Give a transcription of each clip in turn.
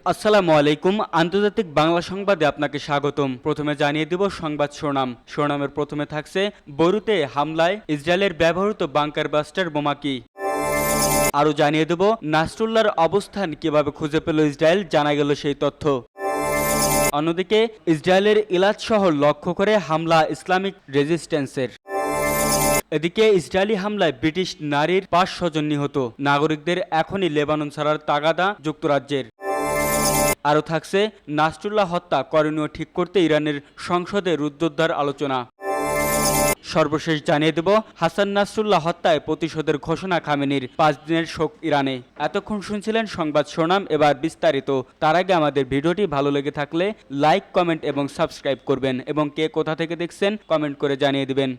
আসসালামু আলাইকুম। আন্তর্জাতিক বাংলা সংবাদে আপনাকে স্বাগতম। প্রথমে জানিয়ে দেব সংবাদ শিরোনামের প্রথমে থাকছে বৈরুতে হামলায় ইসরায়েলের ব্যবহৃত বাংকার বাস্টার বোমা কি। আরও জানিয়ে দেব নাসরুল্লাহর অবস্থান কিভাবে খুঁজে পেল ইসরায়েল, জানা গেল সেই তথ্য। অন্যদিকে ইসরায়েলের ইলাদ শহর লক্ষ্য করে হামলা ইসলামিক রেজিস্ট্যান্সের। এদিকে ইসরায়েলি হামলায় ব্রিটিশ নারীর 500 জন নিহত। নাগরিকদের এখনই লেবানন ছাড়ার তাগাদা যুক্তরাজ্যের। আরও থাকছে নাসরুল্লাহ হত্যা করণীয় ঠিক করতে ইরানের সংসদে রুদ্ধদ্বার আলোচনা। সর্বশেষ জানিয়ে দেব হাসান নাসরুল্লাহ হত্যায় প্রতিশোধের ঘোষণা খামেনির, 5 দিনের শোক ইরানে। এতক্ষণ শুনছিলেন সংবাদ শিরোনাম, এবার বিস্তারিত। তার আগে আমাদের ভিডিওটি ভালো লেগে থাকলে লাইক, কমেন্ট এবং সাবস্ক্রাইব করবেন এবং কে কোথা থেকে দেখছেন কমেন্ট করে জানিয়ে দিবেন।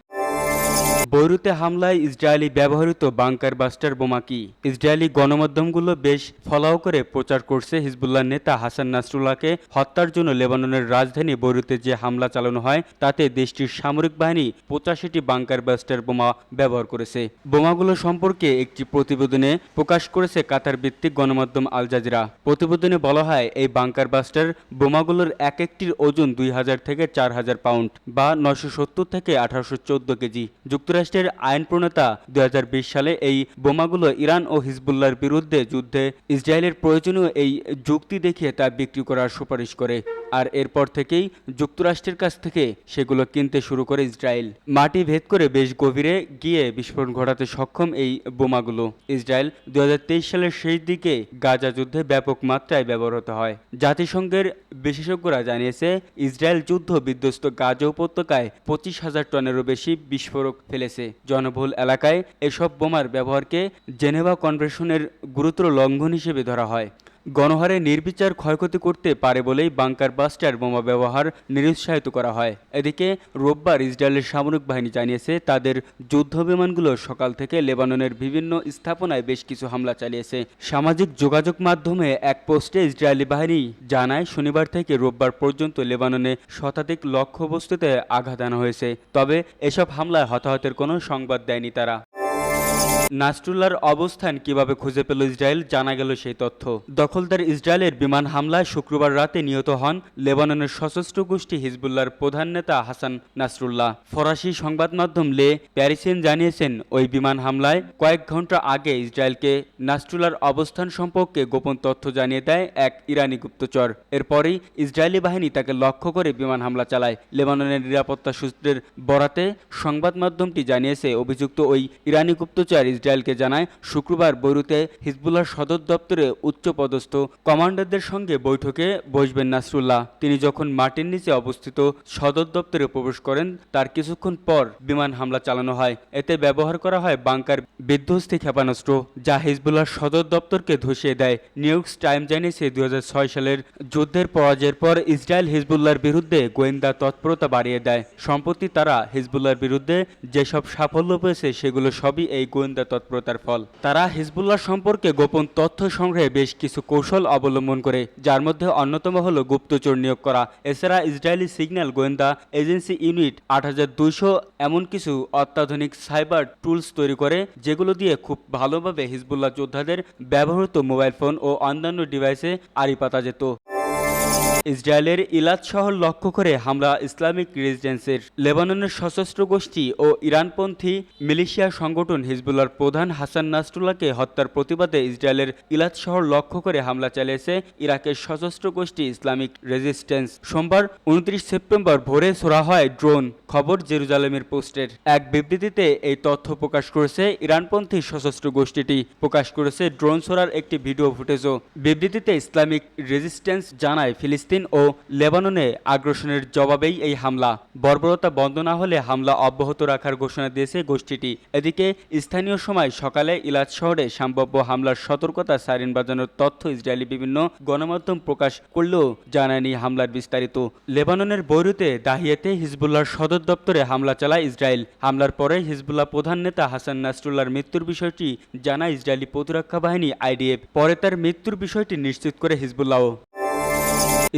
বৈরুতে হামলায় ইসরায়েলি ব্যবহৃত বাংকার বাস্টার বোমা কি। ইসরায়েলি গণমাধ্যমগুলো বেশ ফলাও করে প্রচার করছে হিজবুল্লাহ নেতা হাসান নাসরুল্লাহকে হত্যার জন্য লেবাননের রাজধানী বৈরুতে যে হামলা চালানো হয় তাতে দেশটির সামরিক বাহিনী 85টি বাংকার বাস্টার বোমা ব্যবহার করেছে। বোমাগুলো সম্পর্কে একটি প্রতিবেদনে প্রকাশ করেছে কাতার ভিত্তিক গণমাধ্যম আল জাজিরা। প্রতিবেদনে বলা হয় এই বাংকার বাস্টার বোমাগুলোর এক একটির ওজন 2000 থেকে 4000 পাউন্ড বা 970 থেকে 1814 কেজি। যুক্তরাষ্ট্রের আইন প্রণেতা 2020 সালে এই বোমাগুলো ইরান ও হিজবুল্লাহর বিরুদ্ধে যুদ্ধে ইসরায়েলের প্রয়োজনীয় এই যুক্তি দেখিয়ে তা বিক্রি করার সুপারিশ করে। আর এরপর থেকেই যুক্তরাষ্ট্রের কাছ থেকে সেগুলো কিনতে শুরু করে ইসরায়েল। মাটি ভেদ করে বেশ গভীরে গিয়ে বিস্ফোরণ ঘটাতে সক্ষম এই বোমাগুলো ইসরায়েল 2023 সালের শেষ দিকে গাজা যুদ্ধে ব্যাপক মাত্রায় ব্যবহৃত হয়। জাতিসংঘের বিশেষজ্ঞরা জানিয়েছে ইসরায়েল যুদ্ধ বিধ্বস্ত গাজা উপত্যকায় 25,000 টনেরও বেশি বিস্ফোরক ফেলেছে। জনবহুল এলাকায় এসব বোমার ব্যবহারকে জেনেভা কনভেনশনের গুরুতর লঙ্ঘন হিসেবে ধরা হয়। গণহারে নির্বিচার ক্ষয়ক্ষতি করতে পারে বলেই বাংকার বাস্টার বোমা ব্যবহার নিরুৎসাহিত করা হয়। এদিকে রোববার ইসরায়েলের সামরিক বাহিনী জানিয়েছে তাদের যুদ্ধ বিমানগুলো সকাল থেকে লেবাননের বিভিন্ন স্থাপনায় বেশ কিছু হামলা চালিয়েছে। সামাজিক যোগাযোগ মাধ্যমে এক পোস্টে ইসরায়েলি বাহিনী জানায় শনিবার থেকে রোববার পর্যন্ত লেবাননে শতাধিক লক্ষ্যবস্তুতে আঘাত আনা হয়েছে। তবে এসব হামলায় হতাহতের কোনো সংবাদ দেয়নি তারা। নাসরুল্লাহর অবস্থান কিভাবে খুঁজে পেল ইসরায়েল, জানা গেল সেই তথ্য। দখলদার ইসরায়েলের বিমান হামলায় শুক্রবার রাতে নিহত হন লেবাননের সশস্ত্র গোষ্ঠী হিজবুল্লাহর প্রধান নেতা হাসান নাসরুল্লাহ। ফরাসি সংবাদ মাধ্যম লে প্যারিসিয়ান জানিয়েছেন ওই বিমান হামলায় কয়েক ঘন্টা আগে ইসরায়েলকে নাসরুল্লাহর অবস্থান সম্পর্কে গোপন তথ্য জানিয়ে দেয় এক ইরানি গুপ্তচর। এরপরই ইসরায়েলি বাহিনী তাকে লক্ষ্য করে বিমান হামলা চালায়। লেবাননের নিরাপত্তা সূত্রের বরাতে সংবাদ মাধ্যমটি জানিয়েছে অভিযুক্ত ওই ইরানি গুপ্তচর ইসরায়েলকে জানায় শুক্রবার বৈরুতে হিজবুল্লাহর সদর দপ্তরে উচ্চপদস্থ কমান্ডারদের সঙ্গে বৈঠকে বসবেন নাসরুল্লাহ। তিনি যখন মাটির নিচে অবস্থিত সদর দপ্তরে প্রবেশ করেন তার কিছুক্ষণ পর বিমান হামলা চালানো হয়। এতে ব্যবহার করা হয় বাংকার বিধ্বস্তি ক্ষেপণাস্ত্র যা হিজবুল্লাহর সদর দপ্তরকে ধসিয়ে দেয়। নিউ ইয়র্ক টাইমস জানিয়েছে 2006 সালের যুদ্ধের পরাজয়ের পর ইসরায়েল হিজবুল্লাহর বিরুদ্ধে গোয়েন্দা তৎপরতা বাড়িয়ে দেয়। সম্প্রতি তারা হিজবুল্লাহর বিরুদ্ধে যেসব সাফল্য পেয়েছে সেগুলো সবই এই গোয়েন্দা তৎপরতার ফল। তারা হিজবুল্লাহ সম্পর্কে গোপন তথ্য সংগ্রহে বেশ কিছু কৌশল অবলম্বন করে, যার মধ্যে অন্যতম হল গুপ্তচর নিয়োগ করা। এছাড়া ইসরায়েলি সিগন্যাল গোয়েন্দা এজেন্সি ইউনিট 8200 এমন কিছু অত্যাধুনিক সাইবার টুলস তৈরি করে যেগুলো দিয়ে খুব ভালোভাবে হিজবুল্লাহ যোদ্ধাদের ব্যবহৃত মোবাইল ফোন ও অন্যান্য ডিভাইসে আড়ি পাতা যেত। ইসরায়েলের ইলাদ শহর লক্ষ্য করে হামলা ইসলামিক রেজিস্ট্যান্সের। লেবাননের সশস্ত্র গোষ্ঠী ও ইরানপন্থী মিলিশিয়া সংগঠন হিজবুল্লাহর প্রধান হাসান নাসরুল্লাহকে হত্যার প্রতিবাদে ইসরায়েলের ইলাদ শহর লক্ষ্য করে হামলা চালিয়েছে ইরাকের সশস্ত্র গোষ্ঠী ইসলামিক রেজিস্ট্যান্স। সোমবার 29 সেপ্টেম্বর ভোরে ছোড়া হয় ড্রোন, খবর জেরুজালেমের পোস্টের। এক বিবৃতিতে এই তথ্য প্রকাশ করেছে ইরানপন্থী সশস্ত্র গোষ্ঠীটি। প্রকাশ করেছে ড্রোন ছোড়ার একটি ভিডিও ফুটেজও। বিবৃতিতে ইসলামিক রেজিস্ট্যান্স জানায় ফিলিস্তিন ও লেবাননে আগ্রাসনের জবাবেই এই হামলা। বর্বরতা বন্ধ না হলে হামলা অব্যাহত রাখার ঘোষণা দিয়েছে গোষ্ঠীটি। এদিকে স্থানীয় সময় সকালে ইলাদ শহরে সম্ভাব্য হামলার সতর্কতা সাইরেন বাজানোর তথ্য ইসরায়েলি বিভিন্ন গণমাধ্যম প্রকাশ করলেও জানায়নি হামলার বিস্তারিত। লেবাননের বৈরুতে দাহিয়াতে হিজবুল্লাহর সদর দপ্তরে হামলা চালায় ইসরায়েল। হামলার পরে হিজবুল্লাহ প্রধান নেতা হাসান নাসরুল্লাহর মৃত্যুর বিষয়টি জানায় ইসরায়েলি প্রতিরক্ষা বাহিনী IDF। পরে তার মৃত্যুর বিষয়টি নিশ্চিত করে হিজবুল্লাহ।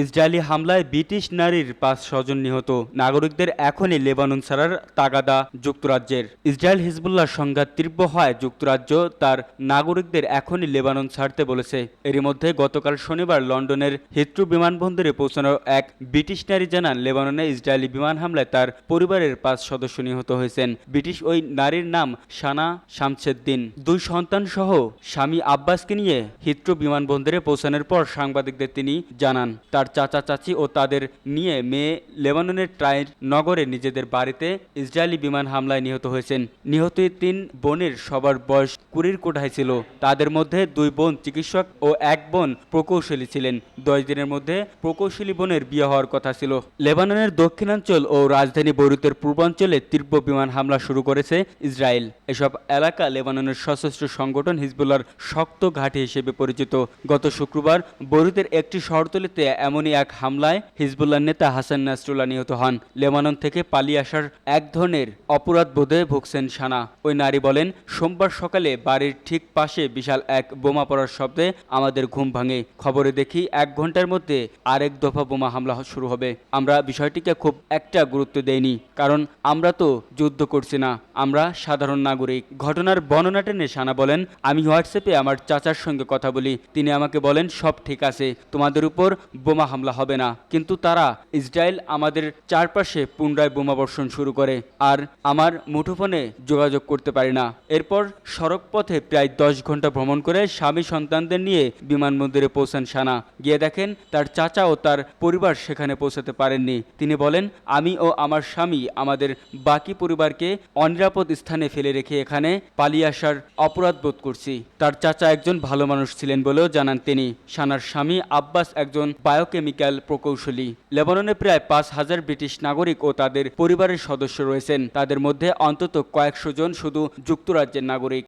ইসরায়েলি হামলায় ব্রিটিশ নারীর 5 স্বজন নিহত। নাগরিকদের এখনই লেবানন ছাড়ার তাগাদা যুক্তরাজ্যের। ইসরায়েল হিজবুল্লাহ সংঘাত তীব্র হয় যুক্তরাজ্য তার নাগরিকদের এখনই লেবানন ছাড়তে বলেছে। এরই মধ্যে গতকাল শনিবার লন্ডনের হিথ্রো বিমানবন্দরে পৌঁছানো এক ব্রিটিশ নারী জানান, লেবাননে ইসরায়েলি বিমান হামলায় তার পরিবারের 5 সদস্য নিহত হয়েছেন। ব্রিটিশ ওই নারীর নাম সানা শামসেদ্দিন। 2 সন্তান সহ স্বামী আব্বাসকে নিয়ে হিথ্রো বিমানবন্দরে পৌঁছানোর পর সাংবাদিকদের তিনি জানান, তার চাচা চাচি ও তাদের নিয়ে মেয়ে লেবাননের ট্রাইর নগরে নিজেদের বাড়িতে ইসরায়েলি বিমান হামলায় নিহত হয়েছেন। নিহত 3 বোনের সবার বয়স 20-র কোঠায় ছিল। তাদের মধ্যে 2 বোন চিকিৎসক ও 1 বোন প্রকৌশলী ছিলেন। 10 দিনের মধ্যে প্রকৌশলী বোনের বিয়ে হওয়ার কথা ছিল। লেবাননের দক্ষিণাঞ্চল ও রাজধানী বৈরুতের পূর্বাঞ্চলে তীব্র বিমান হামলা শুরু করেছে ইসরায়েল। এসব এলাকা লেবাননের সশস্ত্র সংগঠন হিজবুল্লাহর শক্ত ঘাঁটি হিসেবে পরিচিত। গত শুক্রবার বৈরুতের একটি শহরতলিতে এমনই এক হামলায় হিজবুল্লাহর নেতা হাসান নাসরুল্লাহ নিহত হন। লেবানন থেকে পালিয়ে আসার এক ধরনের অপরাধ বোধে ভুগছেন সানা। ওই নারী বলেন, সোমবার সকালে বাড়ির ঠিক পাশে বিশাল এক বোমা পড়ার শব্দে আমাদের ঘুম ভাঙে। খবরে দেখি 1 ঘন্টার মধ্যে আরেক দফা বোমা হামলা শুরু হবে। আমরা বিষয়টিকে খুব একটা গুরুত্ব দেইনি, কারণ আমরা তো যুদ্ধ করছি না, আমরা সাধারণ নাগরিক। ঘটনার বর্ণনা টেনে সানা বলেন, আমি হোয়াটসঅ্যাপে আমার চাচার সঙ্গে কথা বলি। তিনি আমাকে বলেন, সব ঠিক আছে, তোমাদের উপর বোমা হামলা হবে না। কিন্তু তারা ইসরায়েল আমাদের চারপাশে পুনরায় বোমা বর্ষণ শুরু করে, আর আমার মুঠোফোনে যোগাযোগ করতে পারি না। এরপর সড়ক পথে প্রায় 10 ঘন্টা ভ্রমণ করে স্বামী সন্তানদের নিয়ে বিমানবন্দরে পৌঁছান সানা। গিয়ে দেখেন তার চাচা ও তার পরিবার সেখানে পৌঁছাতে পারেননি। তিনি বলেন, আমি ও আমার স্বামী আমাদের বাকি পরিবারকে অনিরাপদ স্থানে ফেলে রেখে এখানে পালিয়ে আসার অপরাধ বোধ করছি। তার চাচা একজন ভালো মানুষ ছিলেন বলেও জানান তিনি। সানার স্বামী আব্বাস একজন বায়োকেমিক্যাল প্রকৌশলী। লেবাননে প্রায় 5,000 ব্রিটিশ নাগরিক ও তাদের পরিবারের সদস্য রয়েছেন। তাদের মধ্যে অন্তত কয়েকশো জন শুধু যুক্তরাজ্যের নাগরিক।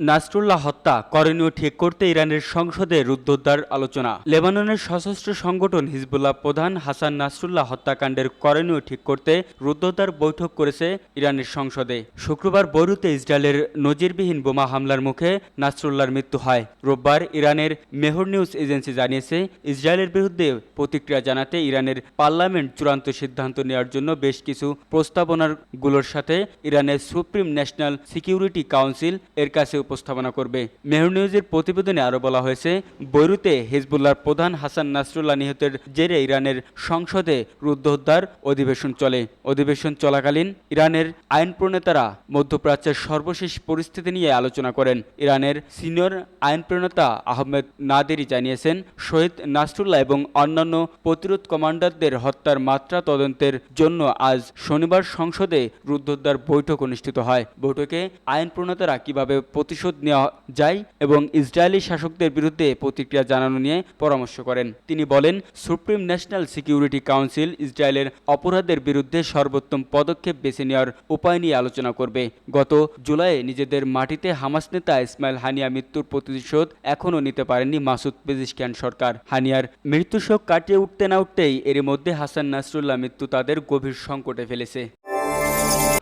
নাসরুল্লাহ হত্যা করণীয় ঠিক করতে ইরানের সংসদে রুদ্ধদ্বার আলোচনা। লেবাননের সশস্ত্র সংগঠন হিজবুল্লাহ প্রধান হাসান নাসরুল্লাহ হত্যাকাণ্ডের করণীয় ঠিক করতে রুদ্ধদ্বার বৈঠক করেছে ইরানের সংসদে। শুক্রবার বৈরুতে ইসরায়েলের নজিরবিহীন বোমা হামলার মুখে নাসরুল্লাহর মৃত্যু হয়। রোববার ইরানের মেহর নিউজ এজেন্সি জানিয়েছে, ইসরায়েলের বিরুদ্ধে প্রতিক্রিয়া জানাতে ইরানের পার্লামেন্ট চূড়ান্ত সিদ্ধান্ত নেওয়ার জন্য বেশ কিছু প্রস্তাবনাগুলোর সাথে ইরানের সুপ্রিম ন্যাশনাল সিকিউরিটি কাউন্সিল এর কাছে উপস্থাপনা করবে। মেহর নিউজের প্রতিবেদনে আরও বলা হয়েছে, বৈরুতে হিজবুল্লাহর প্রধান হাসান নাসরুল্লাহ নিহতের জেরে ইরানের সংসদে রুদ্ধদ্বার অধিবেশন চলে। অধিবেশন চলাকালীন ইরানের আইন প্রণেতারা মধ্যপ্রাচ্যের সর্বশেষ পরিস্থিতি নিয়ে আলোচনা করেন। ইরানের সিনিয়র আইন প্রণেতা আহমেদ নাদেরি জানিয়েছেন, শহীদ নাসরুল্লাহ এবং অন্যান্য প্রতিরোধ কমান্ডারদের হত্যার মাত্রা তদন্তের জন্য আজ শনিবার সংসদে রুদ্ধদ্বার বৈঠক অনুষ্ঠিত হয়। বৈঠকে আইন প্রণেতারা কিভাবে প্রতিশোধ নেওয়া যায় এবং ইসরায়েলি শাসকদের বিরুদ্ধে প্রতিক্রিয়া জানানো নিয়ে পরামর্শ করেন। তিনি বলেন, সুপ্রিম ন্যাশনাল সিকিউরিটি কাউন্সিল ইসরায়েলের অপরাধের বিরুদ্ধে সর্বোত্তম পদক্ষেপ বেছে নেওয়ার উপায় নিয়ে আলোচনা করবে। গত জুলাইয়ে নিজেদের মাটিতে হামাস নেতা ইসমাইল হানিয়া মৃত্যুর প্রতিশোধ এখনও নিতে পারেননি মাসুদ পেজিশকিয়ান সরকার। হানিয়ার মৃত্যু শোক কাটিয়ে উঠতে না উঠতেই এরই মধ্যে হাসান নাসরুল্লাহ মৃত্যু তাদের গভীর সংকটে ফেলেছে।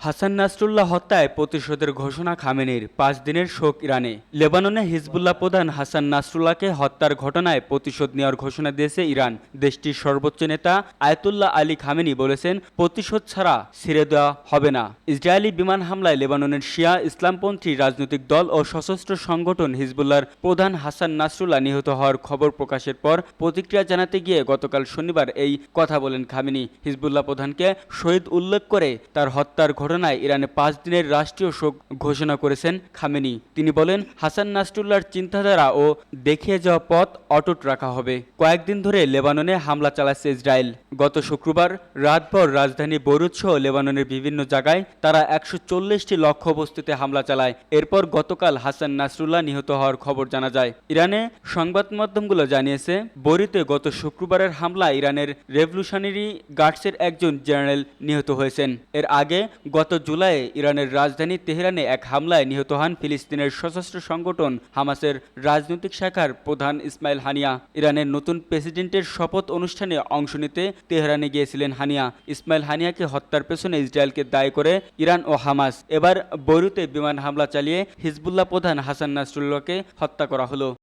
হাসান নাসরুল্লাহ হত্যায় প্রতিশোধের ঘোষণা খামেনির, 5 দিনের শোক ইরানে। লেবাননে হিজবুল্লাহ প্রধান হাসান নাসরুল্লাহকে হত্যার ঘটনায় প্রতিশোধ নেওয়ার ঘোষণা দিয়েছে ইরান। দেশটির সর্বোচ্চ নেতা আয়াতুল্লাহ আলী খামেনি বলেছেন, প্রতিশোধ ছাড়া ছেড়ে দেওয়া হবে না। ইসরায়েলি বিমান হামলায় লেবাননের শিয়া ইসলামপন্থী রাজনৈতিক দল ও সশস্ত্র সংগঠন হিজবুল্লাহর প্রধান হাসান নাসরুল্লাহ নিহত হওয়ার খবর প্রকাশের পর প্রতিক্রিয়া জানাতে গিয়ে গতকাল শনিবার এই কথা বলেন খামেনি। হিজবুল্লাহ প্রধানকে শহীদ উল্লেখ করে তার হত্যার ঘটনায় ইরানে 5 দিনের রাষ্ট্রীয় শোক ঘোষণা করেছেন খামেনি। তিনি বলেন, হাসান নাসরুল্লাহর চিন্তাধারা ও দেখিয়ে যাওয়া পথ অটুট রাখা হবে। কয়েকদিন ধরে লেবাননে হামলা চালাচ্ছে ইসরায়েল। গত শুক্রবার রাতভর রাজধানী বৈরুত সহ লেবাননের বিভিন্ন জায়গায় তারা 140টি লক্ষ্যবস্তুতে হামলা চালায়। এরপর গতকাল হাসান নাসরুল্লাহ নিহত হওয়ার খবর জানা যায়। ইরানে সংবাদ মাধ্যমগুলো জানিয়েছে, বৈরুতে গত শুক্রবারের হামলায় ইরানের রেভলিউশনারি গার্ডসের একজন জেনারেল নিহত হয়েছেন। এর আগে গত জুলাইয়ে ইরানের রাজধানী তেহরানে এক হামলায় নিহত হন ফিলিস্তিনের সশস্ত্র সংগঠন হামাসের রাজনৈতিক শাখার প্রধান ইসমাইল হানিয়া। ইরানের নতুন প্রেসিডেন্টের শপথ অনুষ্ঠানে অংশ নিতে তেহরানে গিয়েছিলেন হানিয়া। ইসমাইল হানিয়াকে হত্যার পেছনে ইসরায়েলকে দায়ী করে ইরান ও হামাস। এবার বৈরুতে বিমান হামলা চালিয়ে হিজবুল্লাহ প্রধান হাসান নাসরুল্লাহকে হত্যা করা হলো।